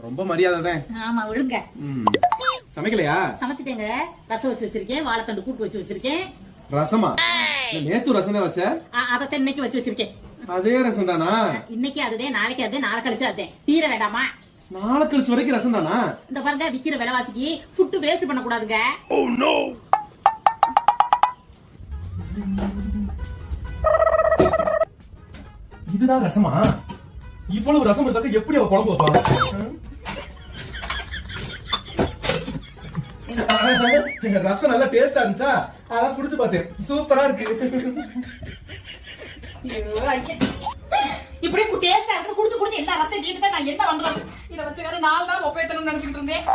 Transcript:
ரொம்ப மரியாதை தான். ஆமா விழுங்க. சமைக்கலையா? சமைச்சிட்டேங்க. ரசம் வச்சு வச்சிருக்கேன், வாழைத்தண்டு கூட்டு வச்சு வச்சிருக்கேன். ரசமா? நேத்து ரசம் தான் வச்ச? அதத்தான் இன்னைக்கு வச்சு வச்சிருக்கேன். அதே ரசம் தானா? இன்னைக்கு அதுதே, நாளைக்கு அதே, நாளை கழிச்சு அதே. தீர வேண்டாமா? நாளை கழிச்சு வரைக்கும் ரசம் தானா? இந்த பாருங்க, விக்கிற விலைவாசிக்கு ஃபுட் வேஸ்ட் பண்ண கூடாதுங்க. Oh no. இதுதான் ரசமா? இவ்வளவு ரசம் இருந்தாக்க எப்படி அவ குழம்பு வைப்பா? ரசம் நல்லா டேஸ்டா இருந்துச்சா? அதான் குடிச்சு பார்த்தேன். சூப்பரா இருக்கு. இப்படி டேஸ்டா இருக்கு. குடிச்சு குடிச்சு எல்லா ரசத்தையும் தீர்த்துட்டா நான் என்ன பண்றது? இதை வச்சு வேற 4 நாள் ஒப்பேத்தணும்னு நினைச்சிட்டு இருந்தேன்.